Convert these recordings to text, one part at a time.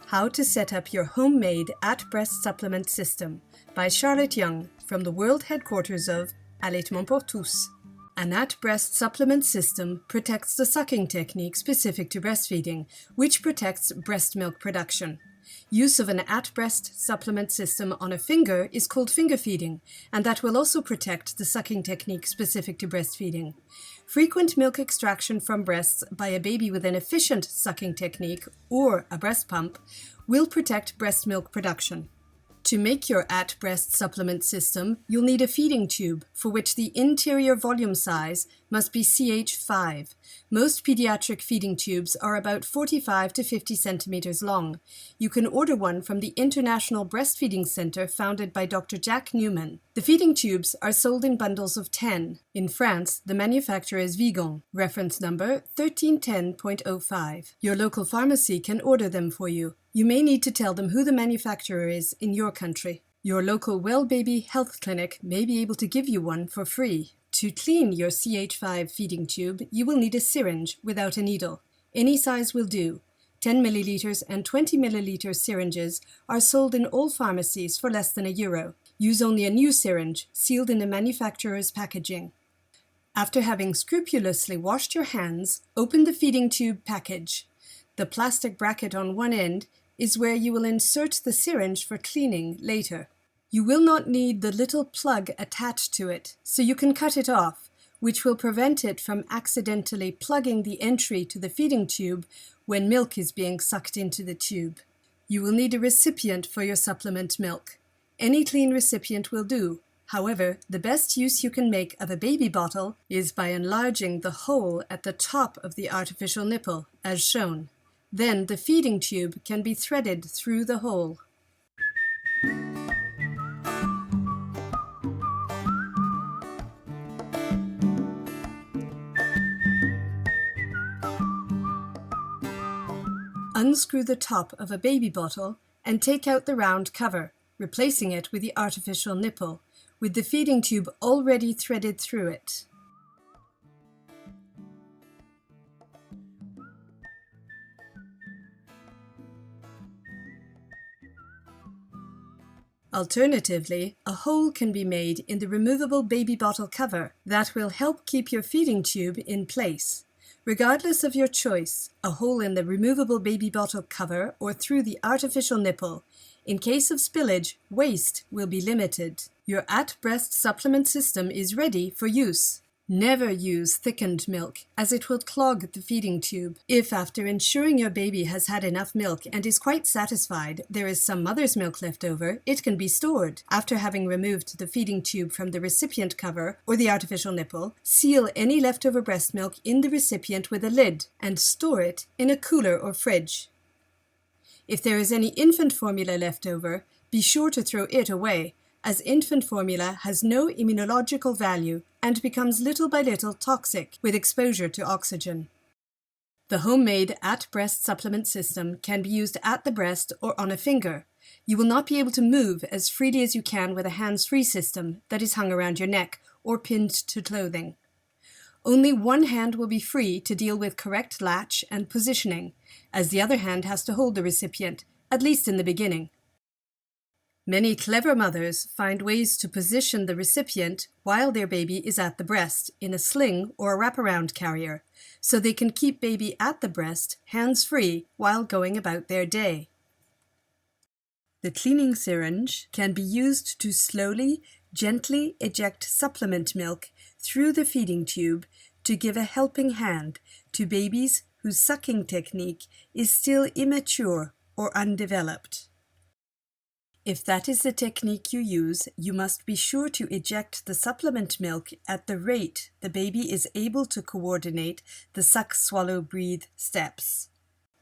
How to Set Up Your Homemade At-Breast Supplement System by Charlotte Young from the world headquarters of Allaitement pour tous. An at-breast supplement system protects the sucking technique specific to breastfeeding, which protects breast milk production. Use of an at-breast supplement system on a finger is called finger feeding, and that will also protect the sucking technique specific to breastfeeding. Frequent milk extraction from breasts by a baby with an efficient sucking technique or a breast pump will protect breast milk production. To make your at-breast supplement system, you'll need a feeding tube for which the interior volume size must be CH5. Most pediatric feeding tubes are about 45 to 50 centimeters long. You can order one from the International Breastfeeding Center founded by Dr. Jack Newman. The feeding tubes are sold in bundles of 10. In France, the manufacturer is Vigon, reference number 1310.05. Your local pharmacy can order them for you. You may need to tell them who the manufacturer is in your country. Your local Well Baby Health Clinic may be able to give you one for free. To clean your CH5 feeding tube, you will need a syringe without a needle. Any size will do. 10 milliliters and 20 milliliter syringes are sold in all pharmacies for less than €1. Use only a new syringe, sealed in the manufacturer's packaging. After having scrupulously washed your hands, open the feeding tube package. The plastic bracket on one end is where you will insert the syringe for cleaning later. You will not need the little plug attached to it, so you can cut it off, which will prevent it from accidentally plugging the entry to the feeding tube when milk is being sucked into the tube. You will need a recipient for your supplement milk. Any clean recipient will do. However, the best use you can make of a baby bottle is by enlarging the hole at the top of the artificial nipple, as shown. Then the feeding tube can be threaded through the hole. Unscrew the top of a baby bottle and take out the round cover, replacing it with the artificial nipple, with the feeding tube already threaded through it. Alternatively, a hole can be made in the removable baby bottle cover that will help keep your feeding tube in place. Regardless of your choice, a hole in the removable baby bottle cover or through the artificial nipple. In case of spillage, waste will be limited. Your at-breast supplement system is ready for use. Never use thickened milk, as it will clog the feeding tube. If after ensuring your baby has had enough milk and is quite satisfied, there is some mother's milk left over, it can be stored. After having removed the feeding tube from the recipient cover or the artificial nipple, seal any leftover breast milk in the recipient with a lid and store it in a cooler or fridge. If there is any infant formula left over, be sure to throw it away, as infant formula has no immunological value and becomes little by little toxic with exposure to oxygen. The homemade at-breast supplement system can be used at the breast or on a finger. You will not be able to move as freely as you can with a hands-free system that is hung around your neck or pinned to clothing. Only one hand will be free to deal with correct latch and positioning, as the other hand has to hold the recipient, at least in the beginning. Many clever mothers find ways to position the recipient while their baby is at the breast in a sling or a wraparound carrier, so they can keep baby at the breast hands-free while going about their day. The cleaning syringe can be used to slowly, gently eject supplement milk through the feeding tube to give a helping hand to babies whose sucking technique is still immature or undeveloped. If that is the technique you use, you must be sure to eject the supplement milk at the rate the baby is able to coordinate the suck, swallow, breathe steps.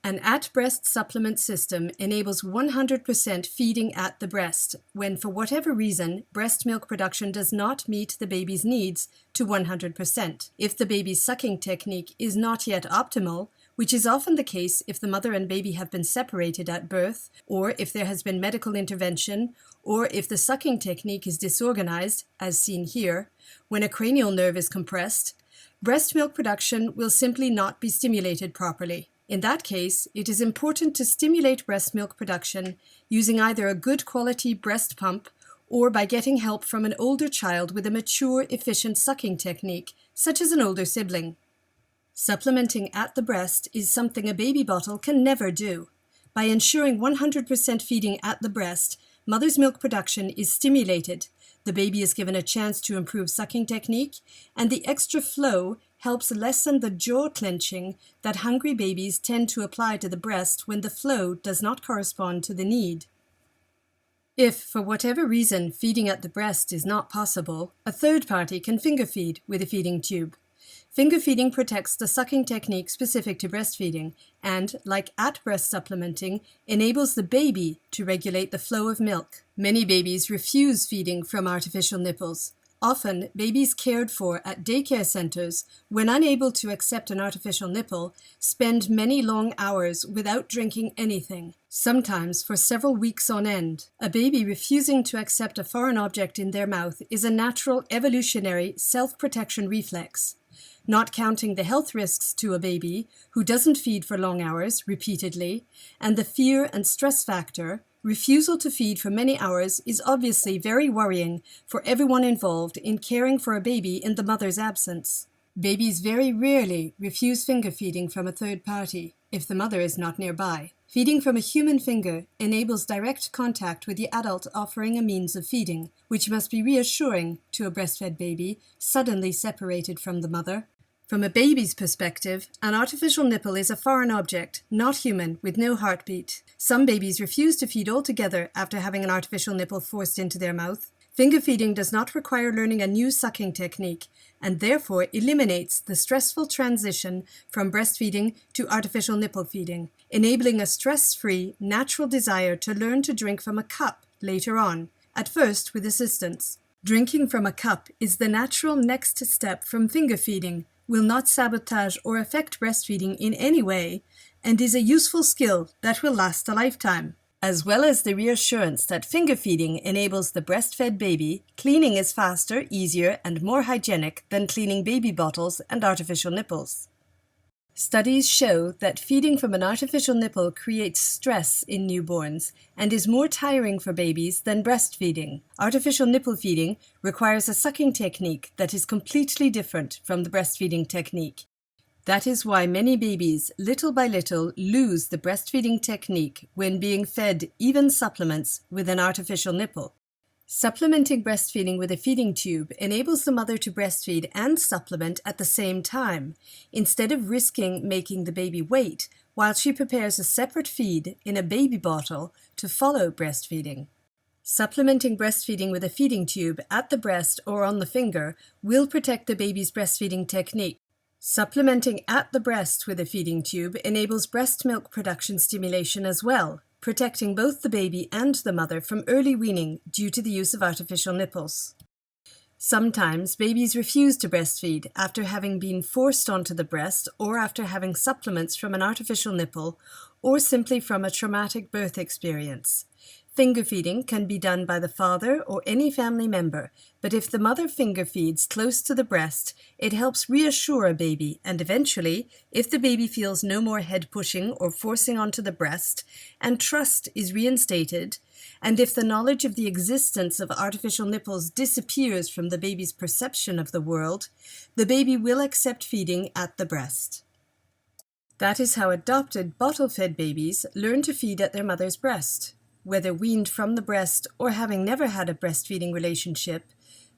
An at-breast supplement system enables 100% feeding at the breast when, for whatever reason, breast milk production does not meet the baby's needs to 100%. If the baby's sucking technique is not yet optimal, which is often the case if the mother and baby have been separated at birth, or if there has been medical intervention, or if the sucking technique is disorganized, as seen here, when a cranial nerve is compressed, breast milk production will simply not be stimulated properly. In that case, it is important to stimulate breast milk production using either a good quality breast pump or by getting help from an older child with a mature, efficient sucking technique, such as an older sibling. Supplementing at the breast is something a baby bottle can never do. By ensuring 100% feeding at the breast, mother's milk production is stimulated, the baby is given a chance to improve sucking technique, and the extra flow helps lessen the jaw clenching that hungry babies tend to apply to the breast when the flow does not correspond to the need. If, for whatever reason, feeding at the breast is not possible, a third party can finger feed with a feeding tube. Finger feeding protects the sucking technique specific to breastfeeding and, like at-breast supplementing, enables the baby to regulate the flow of milk. Many babies refuse feeding from artificial nipples. Often, babies cared for at daycare centers, when unable to accept an artificial nipple, spend many long hours without drinking anything, sometimes for several weeks on end. A baby refusing to accept a foreign object in their mouth is a natural evolutionary self-protection reflex. Not counting the health risks to a baby who doesn't feed for long hours repeatedly, and the fear and stress factor, refusal to feed for many hours is obviously very worrying for everyone involved in caring for a baby in the mother's absence. Babies very rarely refuse finger feeding from a third party if the mother is not nearby. Feeding from a human finger enables direct contact with the adult offering a means of feeding, which must be reassuring to a breastfed baby suddenly separated from the mother. From a baby's perspective, an artificial nipple is a foreign object, not human, with no heartbeat. Some babies refuse to feed altogether after having an artificial nipple forced into their mouth. Finger feeding does not require learning a new sucking technique, and therefore eliminates the stressful transition from breastfeeding to artificial nipple feeding, enabling a stress-free, natural desire to learn to drink from a cup later on, at first with assistance. Drinking from a cup is the natural next step from finger feeding, will not sabotage or affect breastfeeding in any way, and is a useful skill that will last a lifetime. As well as the reassurance that finger feeding enables the breastfed baby, cleaning is faster, easier, and more hygienic than cleaning baby bottles and artificial nipples. Studies show that feeding from an artificial nipple creates stress in newborns and is more tiring for babies than breastfeeding. Artificial nipple feeding requires a sucking technique that is completely different from the breastfeeding technique. That is why many babies, little by little, lose the breastfeeding technique when being fed even supplements with an artificial nipple. Supplementing breastfeeding with a feeding tube enables the mother to breastfeed and supplement at the same time, instead of risking making the baby wait while she prepares a separate feed in a baby bottle to follow breastfeeding. Supplementing breastfeeding with a feeding tube at the breast or on the finger will protect the baby's breastfeeding technique. Supplementing at the breast with a feeding tube enables breast milk production stimulation as well, protecting both the baby and the mother from early weaning due to the use of artificial nipples. Sometimes babies refuse to breastfeed after having been forced onto the breast or after having supplements from an artificial nipple or simply from a traumatic birth experience. Finger feeding can be done by the father or any family member, but if the mother finger feeds close to the breast, it helps reassure a baby, and eventually, if the baby feels no more head pushing or forcing onto the breast, and trust is reinstated, and if the knowledge of the existence of artificial nipples disappears from the baby's perception of the world, the baby will accept feeding at the breast. That is how adopted bottle-fed babies learn to feed at their mother's breast. Whether weaned from the breast or having never had a breastfeeding relationship,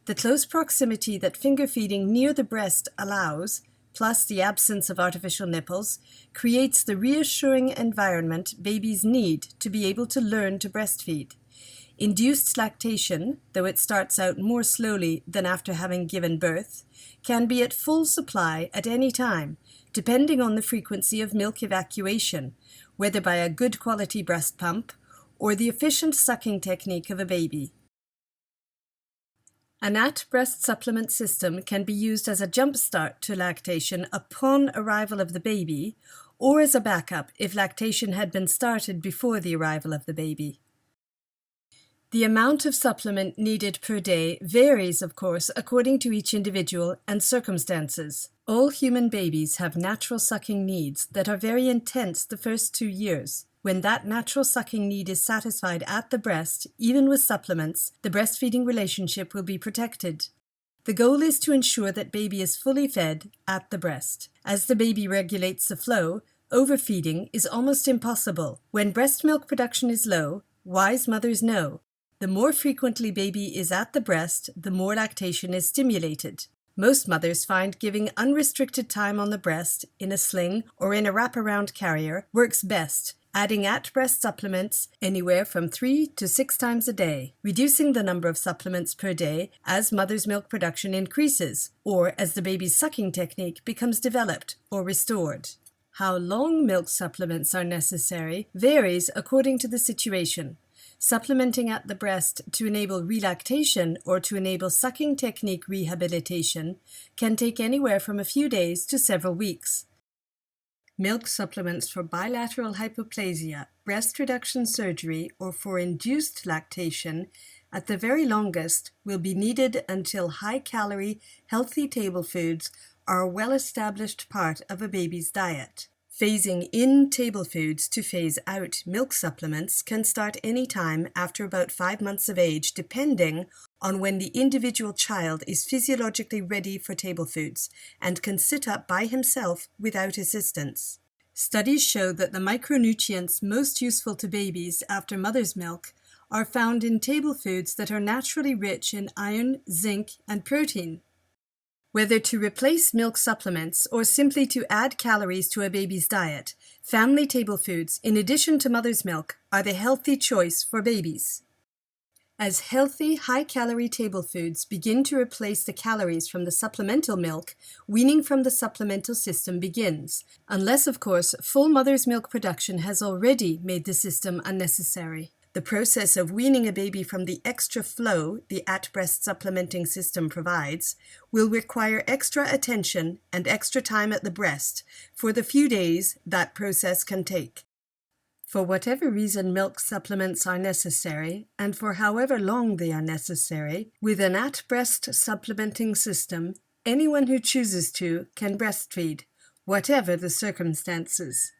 the close proximity that finger feeding near the breast allows, plus the absence of artificial nipples, creates the reassuring environment babies need to be able to learn to breastfeed. Induced lactation, though it starts out more slowly than after having given birth, can be at full supply at any time, depending on the frequency of milk evacuation, whether by a good quality breast pump or the efficient sucking technique of a baby. An at-breast supplement system can be used as a jumpstart to lactation upon arrival of the baby, or as a backup if lactation had been started before the arrival of the baby. The amount of supplement needed per day varies, of course, according to each individual and circumstances. All human babies have natural sucking needs that are very intense the first 2 years. When that natural sucking need is satisfied at the breast, even with supplements, the breastfeeding relationship will be protected. The goal is to ensure that baby is fully fed at the breast. As the baby regulates the flow, overfeeding is almost impossible. When breast milk production is low, wise mothers know, the more frequently baby is at the breast, the more lactation is stimulated. Most mothers find giving unrestricted time on the breast, in a sling or in a wraparound carrier, works best, adding at-breast supplements anywhere from 3 to 6 times a day, reducing the number of supplements per day as mother's milk production increases, or as the baby's sucking technique becomes developed or restored. How long milk supplements are necessary varies according to the situation. Supplementing at the breast to enable relactation or to enable sucking technique rehabilitation can take anywhere from a few days to several weeks. Milk supplements for bilateral hypoplasia, breast reduction surgery, or for induced lactation, at the very longest, will be needed until high-calorie, healthy table foods are a well-established part of a baby's diet. Phasing in table foods to phase out milk supplements can start any time after about 5 months of age, depending on when the individual child is physiologically ready for table foods and can sit up by himself without assistance. Studies show that the micronutrients most useful to babies after mother's milk are found in table foods that are naturally rich in iron, zinc, and protein. Whether to replace milk supplements or simply to add calories to a baby's diet, family table foods, in addition to mother's milk, are the healthy choice for babies. As healthy, high-calorie table foods begin to replace the calories from the supplemental milk, weaning from the supplemental system begins, unless, of course, full mother's milk production has already made the system unnecessary. The process of weaning a baby from the extra flow the at-breast supplementing system provides will require extra attention and extra time at the breast for the few days that process can take. For whatever reason milk supplements are necessary, and for however long they are necessary, with an at-breast supplementing system, anyone who chooses to can breastfeed, whatever the circumstances.